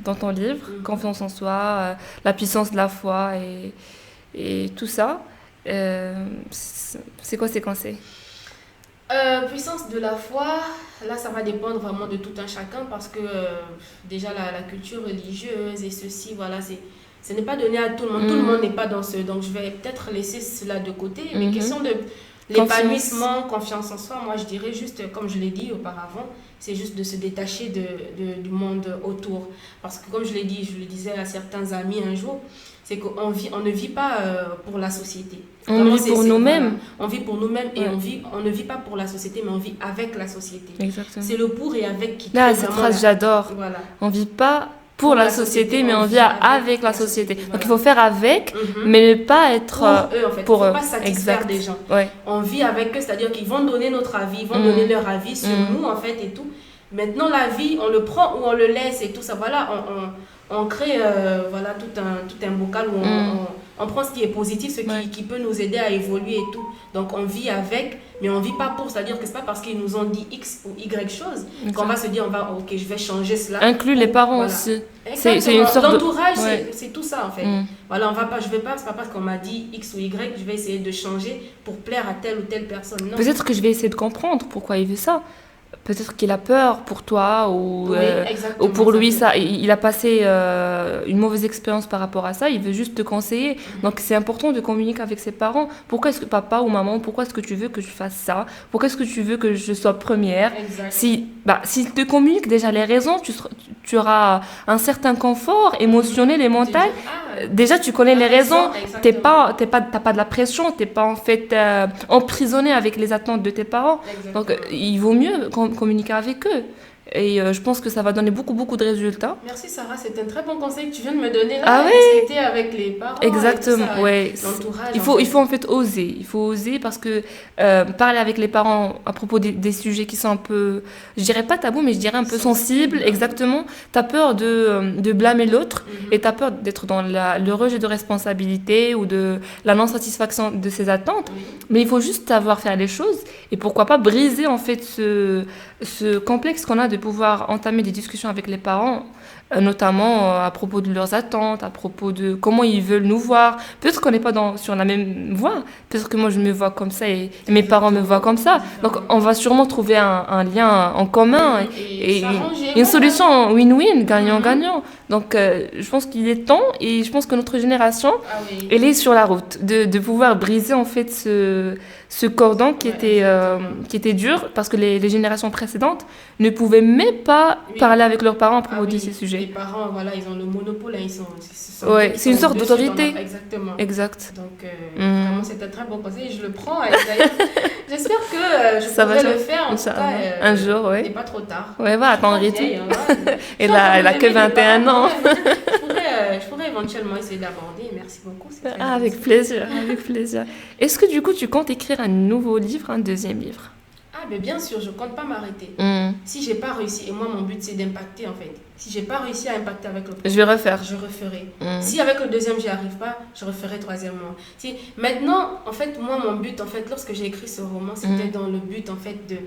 dans ton livre, Confiance en soi, la puissance de la foi et tout ça, c'est quoi ces conseils? Puissance de la foi, là ça va dépendre vraiment de tout un chacun parce que déjà la culture religieuse et ceci, voilà, ce n'est pas donné à tout le monde. Tout le monde n'est pas dans ce... Donc je vais peut-être laisser cela de côté. Mais question de l'épanouissement, confiance en soi, moi je dirais juste, comme je l'ai dit auparavant, c'est juste de se détacher du monde autour. Parce que comme je l'ai dit, je le disais à certains amis un jour, c'est on ne vit pas pour la société. On vit pour nous-mêmes. Voilà, on vit pour nous-mêmes et on ne vit pas pour la société, mais on vit avec la société. Exactement. C'est le pour et avec qui Là, cette phrase, j'adore. Voilà. On vit pas pour la société, mais on vit avec la société. Voilà. Donc, il faut faire avec, mais ne pas être pour eux, en fait. pour Il ne eux. faut pas satisfaire des gens. Ouais. On vit avec eux, c'est-à-dire qu'ils vont donner notre avis, ils vont donner leur avis sur nous, en fait, et tout. Maintenant, la vie, on le prend ou on le laisse et tout ça. Voilà, on crée voilà, tout un bocal où on prend ce qui est positif, ce qui peut nous aider à évoluer et tout. Donc, on vit avec, mais on ne vit pas pour. C'est-à-dire que ce n'est pas parce qu'ils nous ont dit X ou Y chose qu'on va se dire, ok, je vais changer cela. Inclus les parents aussi. C'est une sorte l'entourage, de... c'est tout ça en fait. Voilà, je vais pas, c'est pas parce qu'on m'a dit X ou Y, je vais essayer de changer pour plaire à telle ou telle personne. Non. Peut-être que je vais essayer de comprendre pourquoi il veut ça. Peut-être qu'il a peur pour toi ou pour lui, ça, il a passé une mauvaise expérience par rapport à ça, il veut juste te conseiller. Donc c'est important de communiquer avec ses parents. Pourquoi est-ce que papa ou maman, pourquoi est-ce que tu veux que je fasse ça? Pourquoi est-ce que tu veux que je sois première? S'il te communique déjà les raisons, tu auras un certain confort émotionnel et mental. Déjà tu connais les raisons, t'as pas de la pression, t'es pas en fait emprisonné avec les attentes de tes parents. Donc il vaut mieux communiquer avec eux. Et je pense que ça va donner beaucoup de résultats. Merci Sarah, c'est un très bon conseil que tu viens de me donner là. Ah oui. Discuter avec les parents. Exactement, et tout ça, ouais. L'entourage. Il faut en fait oser. Il faut oser parce que parler avec les parents à propos des sujets qui sont un peu, je dirais pas tabous, mais je dirais un peu sensibles. Exactement. T'as peur de blâmer l'autre et t'as peur d'être dans le rejet de responsabilité ou de la non-satisfaction de ses attentes. Mais il faut juste savoir faire les choses et pourquoi pas briser en fait ce complexe qu'on a de pouvoir entamer des discussions avec les parents, notamment à propos de leurs attentes, à propos de comment ils veulent nous voir. Peut-être qu'on n'est pas sur la même voie, peut-être que moi je me vois comme ça et mes parents me voient comme ça. Donc on va sûrement trouver un lien en commun et une solution win-win, gagnant-gagnant. Donc je pense qu'il est temps et je pense que notre génération, elle est sur la route de pouvoir briser en fait ce cordon qui était dur parce que les générations précédentes ne pouvaient même pas parler avec leurs parents à propos de ces sujets. Les parents, voilà, ils ont le monopole, c'est une sorte d'autorité. Exactement. Exact. Donc, vraiment, c'est un très bon conseil. Je le prends. D'ailleurs, j'espère que je pourrai le faire. En tout cas, un jour, oui. Il n'est pas trop tard. Ouais, va attendre et tout. Elle a que 21 ans. Je pourrais éventuellement essayer d'aborder. Merci beaucoup. Avec plaisir. Est-ce que du coup, tu comptes écrire un nouveau livre, un deuxième livre? Mais bien sûr, je ne compte pas m'arrêter. Si je n'ai pas réussi, et moi mon but c'est d'impacter en fait. Si je n'ai pas réussi à impacter avec le premier, je vais refaire. Je referai. Si avec le deuxième j'y arrive pas, je referai troisièmement. Maintenant, en fait, moi mon but, en fait, lorsque j'ai écrit ce roman, c'était dans le but en fait de,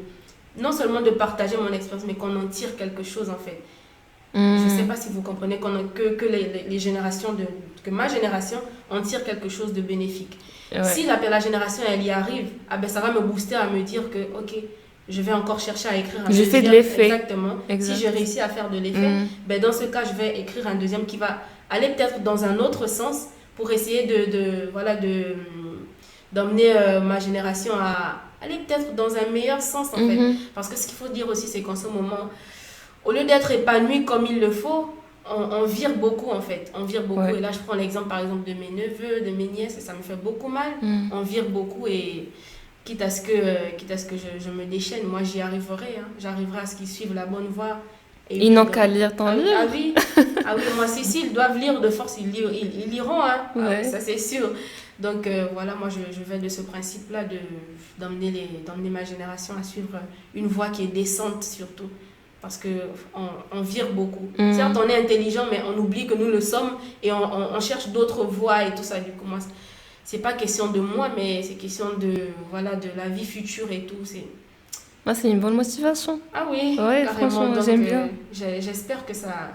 non seulement de partager mon expérience, mais qu'on en tire quelque chose en fait. Je ne sais pas si vous comprenez que les générations, que ma génération en tire quelque chose de bénéfique. Si la génération elle y arrive, ça va me booster à me dire que ok, je vais encore chercher à écrire un deuxième. Je fais de l'effet. Exactement. Si j'ai réussi à faire de l'effet, dans ce cas je vais écrire un deuxième qui va aller peut-être dans un autre sens pour essayer d'emmener ma génération à aller peut-être dans un meilleur sens en fait. Parce que ce qu'il faut dire aussi, c'est qu'en ce moment, au lieu d'être épanoui comme il le faut, on vire beaucoup en fait. On vire beaucoup. Et là, je prends l'exemple par exemple de mes neveux, de mes nièces, et ça me fait beaucoup mal. On vire beaucoup et quitte à ce que je me déchaîne, moi j'y arriverai. J'arriverai à ce qu'ils suivent la bonne voie. Et ils n'ont qu'à lire ton livre. Ah oui, moi s'ils doivent lire de force, ils liront. Ça c'est sûr. Donc voilà, moi je vais de ce principe-là d'emmener ma génération à suivre une voie qui est décente surtout. Parce qu'on vire beaucoup. Certes, on est intelligent, mais on oublie que nous le sommes et on cherche d'autres voies et tout ça. Du coup, moi, c'est pas question de moi, mais c'est question de la vie future et tout. C'est une bonne motivation. Ah oui, ouais, carrément. Franchement, donc, j'aime bien. J'espère que ça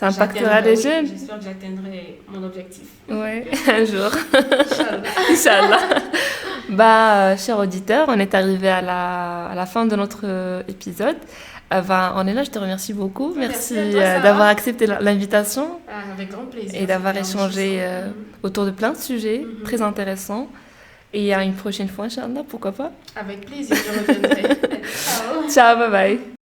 impactera les jeunes. J'espère que j'atteindrai mon objectif. Ouais, un jour. Inch'Allah. Chers auditeurs, on est arrivé à la fin de notre épisode. On est là, je te remercie beaucoup. Merci d'avoir accepté l'invitation. Avec grand plaisir. Et d'avoir échangé autour de plein de sujets très intéressants. Et à une prochaine fois, Inch'Allah, pourquoi pas? Avec plaisir, je reviendrai. Ciao. Ciao, bye bye.